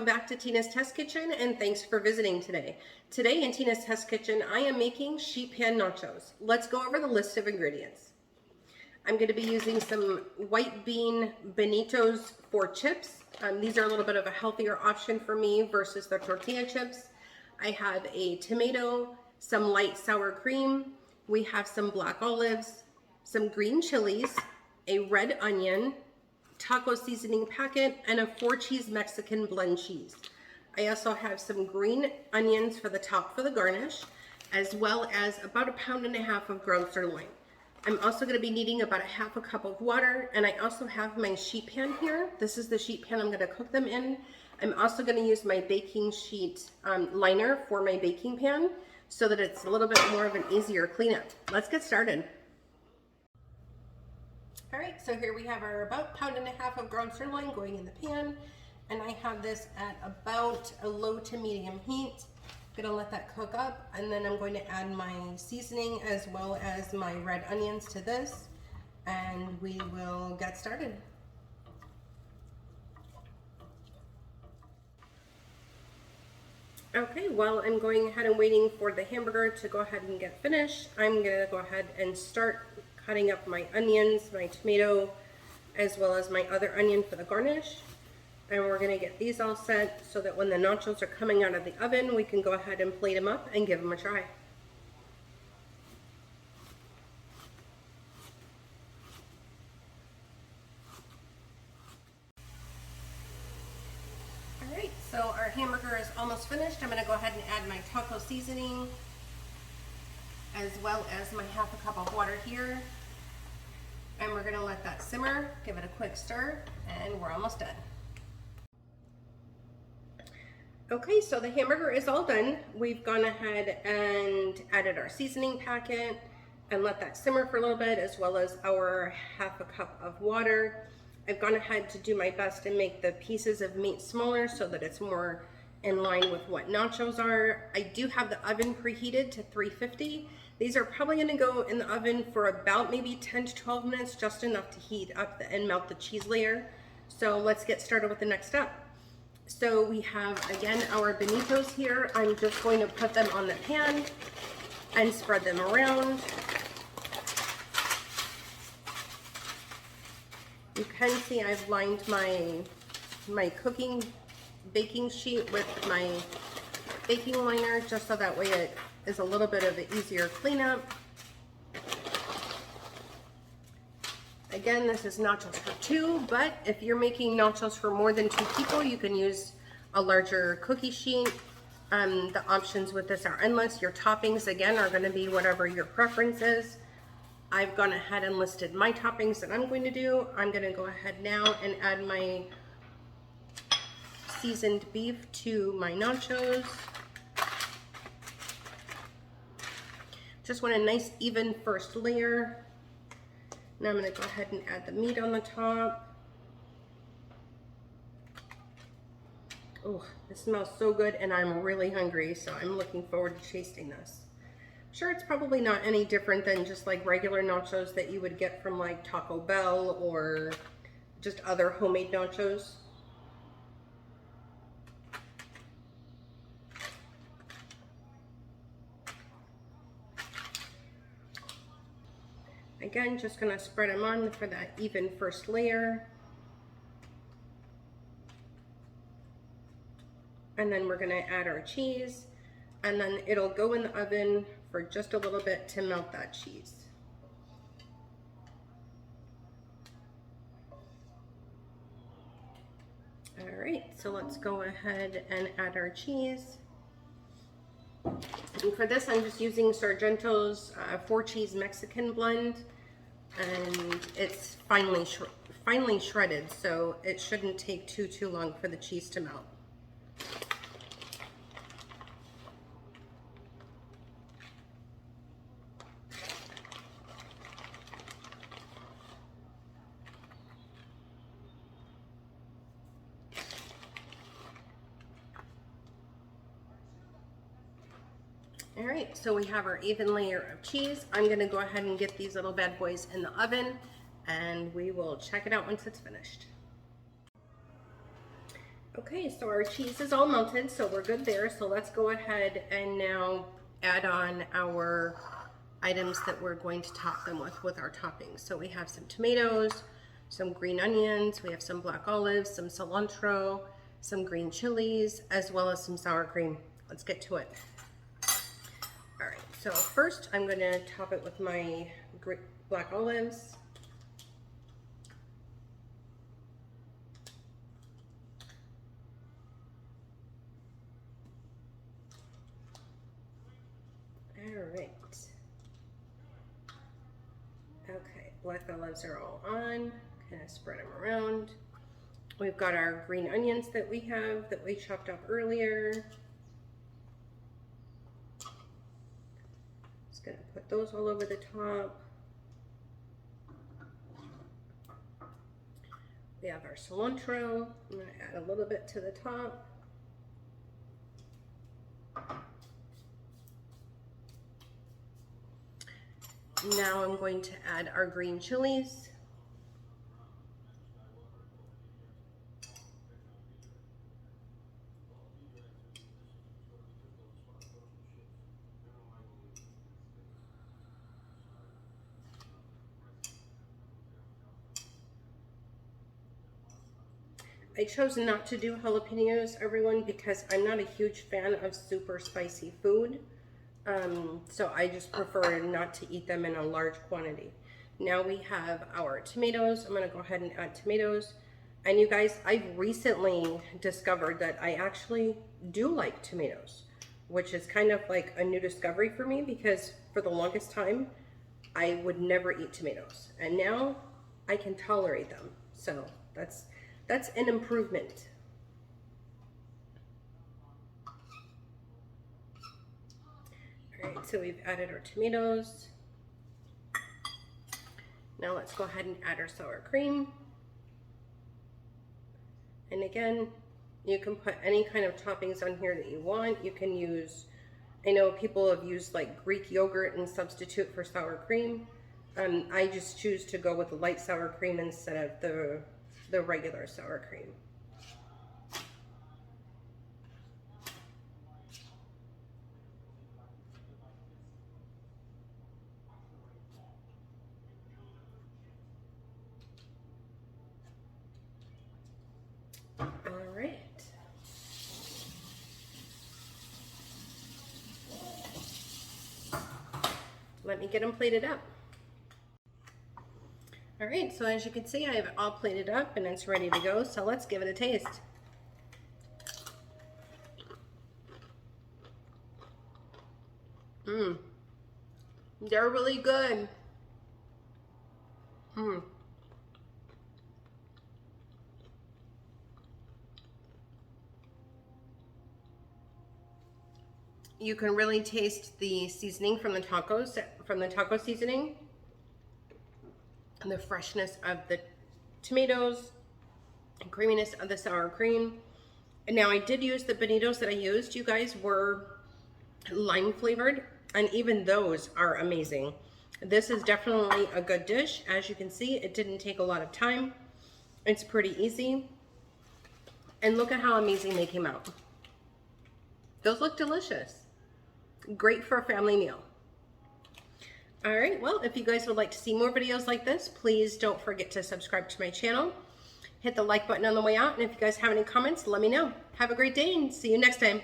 back to Tina's Test Kitchen, and thanks for visiting today. Today in Tina's Test Kitchen, I am making sheet pan nachos. Let's go over the list of ingredients. I'm going to be using some white bean bonitos for chips. These are a little bit of a healthier option for me versus the tortilla chips. I have a tomato, some light sour cream. We have some black olives, some green chilies, a red onion, taco seasoning packet, and a 4-cheese Mexican blend cheese. I also have some green onions for the top for the garnish, as well as about 1.5 pounds of ground sirloin. I'm also going to be needing about 1/2 cup of water, and I also have my sheet pan here. This is the sheet pan I'm going to cook them in. I'm also going to use my baking sheet liner for my baking pan so that it's a little bit more of an easier cleanup. Let's get started. All right, so here we have our about 1.5 pounds of ground sirloin going in the pan, and I have this at about a low to medium heat. I'm gonna let that cook up, and then I'm going to add my seasoning as well as my red onions to this, and we will get started. Okay, while I'm going ahead and waiting for the hamburger to go ahead and get finished, I'm gonna go ahead and start cutting up my onions, my tomato, as well as my other onion for the garnish. And we're gonna get these all set so that when the nachos are coming out of the oven, we can go ahead and plate them up and give them a try. All right, so our hamburger is almost finished. I'm gonna go ahead and add my taco seasoning, as well as my 1/2 cup of water here. And we're gonna let that simmer, give it a quick stir, and we're almost done. Okay, so the hamburger is all done. We've gone ahead and added our seasoning packet and let that simmer for a little bit, as well as our 1/2 cup of water. I've gone ahead to do my best to make the pieces of meat smaller so that it's more in line with what nachos are. I do have the oven preheated to 350. These are probably going to go in the oven for about maybe 10 to 12 minutes, just enough to heat up and melt the cheese layer. So let's get started with the next step. So we have, again, our bonitos here. I'm just going to put them on the pan and spread them around. You can see I've lined my baking sheet with my baking liner, just so that way it is a little bit of an easier cleanup. Again, this is nachos for 2, but if you're making nachos for more than 2 people, you can use a larger cookie sheet. The options with this are endless. Your toppings, again, are going to be whatever your preference is. I've gone ahead and listed my toppings that I'm going to do. I'm going to go ahead now and add my seasoned beef to my nachos. Just want a nice even first layer. Now I'm going to go ahead and add the meat on the top. Oh, this smells so good, and I'm really hungry, so I'm looking forward to tasting this. I'm sure it's probably not any different than just like regular nachos that you would get from like Taco Bell or just other homemade nachos. Again, just gonna spread them on for that even first layer. And then we're gonna add our cheese, and then it'll go in the oven for just a little bit to melt that cheese. All right, so let's go ahead and add our cheese. And for this, I'm just using Sargento's 4-cheese Mexican blend, and it's finely shredded, so it shouldn't take too long for the cheese to melt. All right, so we have our even layer of cheese. I'm gonna go ahead and get these little bad boys in the oven, and we will check it out once it's finished. Okay, so our cheese is all melted, so we're good there. So let's go ahead and now add on our items that we're going to top them with our toppings. So we have some tomatoes, some green onions, we have some black olives, some cilantro, some green chilies, as well as some sour cream. Let's get to it. All right, so first I'm going to top it with my black olives. All right. Okay, black olives are all on. Kind of spread them around. We've got our green onions that we chopped up earlier. Just gonna put those all over the top. We have our cilantro. I'm gonna add a little bit to the top. Now I'm going to add our green chilies. I chose not to do jalapenos, everyone, because I'm not a huge fan of super spicy food. So I just prefer not to eat them in a large quantity. Now we have our tomatoes. I'm gonna go ahead and add tomatoes. And you guys, I've recently discovered that I actually do like tomatoes, which is kind of like a new discovery for me, because for the longest time, I would never eat tomatoes. And now I can tolerate them. So that's an improvement. All right, so we've added our tomatoes. Now let's go ahead and add our sour cream. And again, you can put any kind of toppings on here that you want. You can use, I know people have used like Greek yogurt and substitute for sour cream. I just choose to go with the light sour cream instead of the regular sour cream. All right. Let me get them plated up. All right, so as you can see, I have it all plated up and it's ready to go. So let's give it a taste. They're really good. You can really taste the seasoning from the tacos, from the taco seasoning, and the freshness of the tomatoes, and creaminess of the sour cream. And now I did use the bonitos that I used, you guys, were lime flavored, and even those are amazing. This is definitely a good dish. As you can see, it didn't take a lot of time. It's pretty easy. And look at how amazing they came out. Those look delicious. Great for a family meal. All right, well, if you guys would like to see more videos like this, please don't forget to subscribe to my channel. Hit the like button on the way out, and if you guys have any comments, let me know. Have a great day and see you next time.